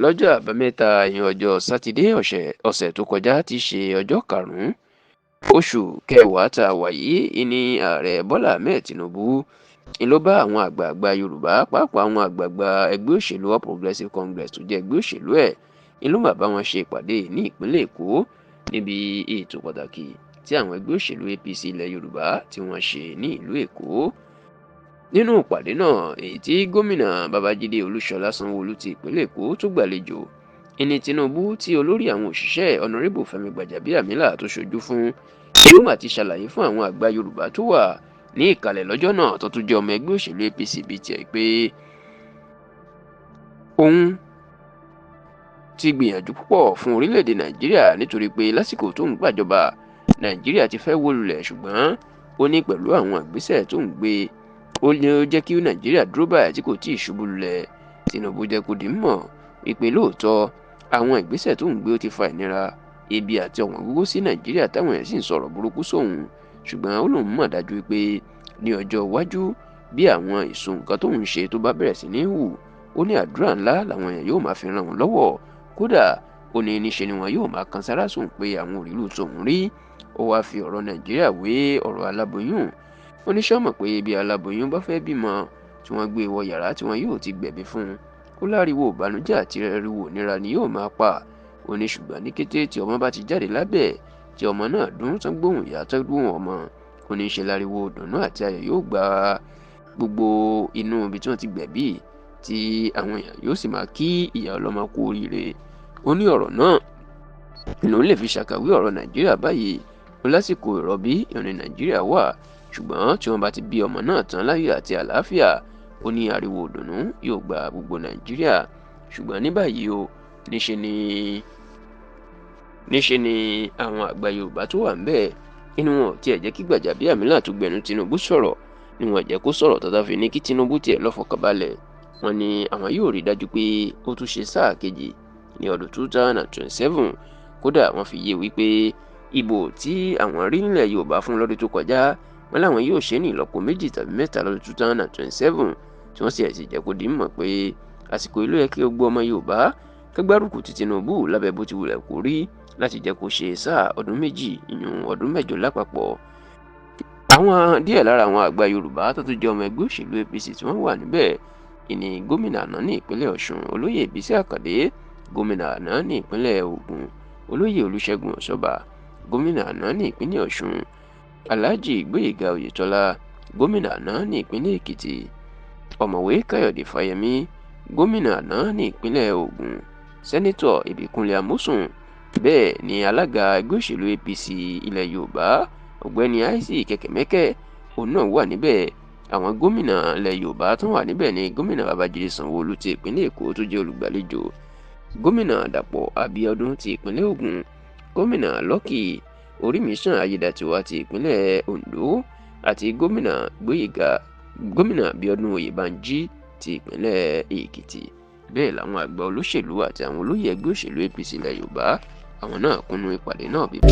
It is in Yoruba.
lọ́jọ́ àbámẹ́ta ìyẹn ọjọ́ sátidé ọ̀sẹ̀ tó kọjá tí í ṣe ọjọ́ karùn-ún oṣù kẹwàá tá a wà yìí ní ààrẹ Bọ́lá Ahmed Tinubu ló bá àwọn àgbààgbà Yorùbá pàápàá àwọn àgbààgbà ẹgbẹ́ òṣèlú All Progressives Congress tó jẹ́ ẹgbẹ́ òṣèlú ẹ̀ ló máa bá wọn ṣe ìpàdé ní ìpínlẹ̀ Èkó níbi ètò pàtàkì tí àwọn ẹgbẹ́ òṣèlú APC ilẹ̀ Yorùbá tí wọ́n ṣe ní ìlú Èkó. Nínú ìpàdé náà èyí tí gómìnà Babájídé Olúṣọlá Sanwó-Olú ti ìpínlẹ̀ Èkó tó gbàlejò ní Tinubu tí olórí àwọn òṣìṣẹ́ Honorable Fẹ́mi Gbàjàbíàmílà tó ṣojú fún ló mà ti ṣàlàyé fún àwọn àgbà Yorùbá tó wà ní ìkàlẹ̀ lọ́jọ́ náà tó tún jẹ́ ọmọ ẹgbẹ́ òṣèlú APC bíi tiẹ̀ pé òun ti gbìyànjú púpọ̀ fún orílẹ̀-èdè Nàìjíríà nítorí pé lásìkò tó ń gbàjọba Nàìjíríà ti fẹ́ wó lulẹ̀ ṣùgbọ́n ó ní pẹ̀lú àwọn ìgbésẹ̀ tó ń gbé ó jẹ́ kí Nàìjíríà dúró báyìí tí kò tíì ṣubú lulẹ̀. Tinubu jẹ́ kó di mọ̀ wípé lóòótọ́ àwọn ìgbésẹ̀ tó ń gbé ó ti fa ìnira ebi àti ọ̀wọ́n gógó sí Nàìjíríà táwọn èèyàn sì ń sọ̀rọ̀ burúkú sóhun ṣùgbọ́n ó lóun mọ̀ dájú wípé ní ọjọ́ iwájú bí àwọn èso nǹkan tó ń ṣe tó bá bẹ̀rẹ̀ sí ní hù ó ní àdúrà ńlá làwọn èèyàn yóò máa fi ràn wọ́n lọ́wọ́ kódà ó ní níṣe ni wọn yóò máa kan sára sùn pé àwọn òrìlú tòun rí. Ó wáá fi ọ̀rọ̀ Nàìjíríà wé ọ̀rọ̀ aláboyún ó ní sọ́mọ̀ pé bí aláboyún bá fẹ́ bímọ tí wọ́n gbé wọ yàrá tí wọn yóò ti gbẹ̀bí fún un ó láriwo ìbànújẹ́ àti ariwo ìnira ni yóò máa pa ó ní ṣùgbọ́n ní kété tí ọmọ bá ti jáde lábẹ́ tí ọmọ náà dún tán gbóhùn ìyá tán gbóhùn ọmọ ó ní ṣe láriwo ìdùnnú àti ayọ̀ yóò gba gbogbo inú ibi tí wọ́n ti gbẹ̀bí tí àwọn èèyàn yóò sì máa kí ìyá ọlọ́mọ kú oríire. Ó ní ọ̀rọ̀ náà lòun lè fi ṣàkàwé ọ̀rọ̀ Nàìjíríà báyìí ó lásìkò ìrọbí ìrìn Nàìjíríà wà ṣùgbọ́n tí wọ́n bá ti bí ọmọ náà tán láyọ̀ àti àlàáfíà ó ní ariwo ìdùnnú yóò gba gbogbo Nàìjíríà. Ṣùgbọ́n ní báyìí o níṣe ni àwọn àgbà Yorùbá tó wà ńbẹ̀ inú wọn ò tiẹ̀ jẹ́ kí Gbàjàbíàmílà tó gbẹnu Tinubu sọ̀rọ̀ ni wọn jẹ́ kó sọ̀rọ̀ tọ́tà fi ní kí Tinubu tiẹ̀ lọ́fọ̀kànbalẹ̀. Wọ́n ní àwọn yóò rí dájú pé ó tún ṣe sáà kejì ní ọdún 2027 kódà wọ́n fi yé wípé ìbò tí àwọn rí nílẹ̀ Yorùbá fún lọ́dún tó kọjá wọn láwọn yóò ṣe ní ìlọ́po 2 tàbí 3 lọ́dún 2027 tí wọ́n sì ẹ̀ sì jẹ́ kó di mọ̀ pé àsìkò ìlú yẹ kí ó gbọ́ ọmọ Yorùbá kágbárùkù ti Tinubu lábẹ́ bó ti wulẹ̀ kó rí láti jẹ́ kó ṣe sáà ọdún 2 ìyún ọdún 8 lápapọ̀. Àwọn díẹ̀ lára àwọn àgbà Yorùbá tó tún jẹ́ ọmọ ẹgbẹ́ òṣèlú APC tí wọ́n wà níbẹ̀ ìní gómìnà àná ní ìpínlẹ̀ Ọ̀ṣun olóyè Bísí Àkàndé, gómìnà àná ní ìpínlẹ̀ Ògùn olóyè Olúṣẹ́gun Ọ̀ṣọ́bà, gómìnà àná ní ìpínlẹ̀ Ọ̀ṣun Alhaji Gbóyèga Oyètọ́lá, gómìnà àná ní ìpínlẹ̀ Èkìtì ọ̀mọ̀wé Káyọ̀dé Fáyẹmí, gómìnà àná ní ìpínlẹ̀ Ògùn sẹ́nítọ̀ Ìbíkúnlé Amósùn, bẹ́ẹ̀ ni alága ẹgbẹ́ òṣèlú APC ilẹ̀ Yorùbá ọ̀gbẹ́ni Isaac Kẹ̀kẹ́mẹ́kẹ́ òun náà wà níbẹ̀. Àwọn gómìnà ilẹ̀ Yorùbá tó wà níbẹ̀ ni gómìnà Babájídé Sanwó-Olú ti ìpínlẹ̀ Èkó tó jẹ́ olùgbàlejò, gómìnà Dàpọ̀ Abíọ́dún ti ìpínlẹ̀ Ògùn, gómìnà Lucky Orímísàn Ayédàtiwá ti ìpínlẹ̀ Oǹdó àti gómìnà Bíọ́dún Oyèbánjí ti ìpínlẹ̀ Èkìtì. Bẹ́ẹ̀ làwọn àgbà olóṣèlú àti àwọn olóyè ẹgbẹ́ òṣèlú APC ilẹ̀ Yorùbá àwọn náà kúnnú ìpàdé náà bíbí.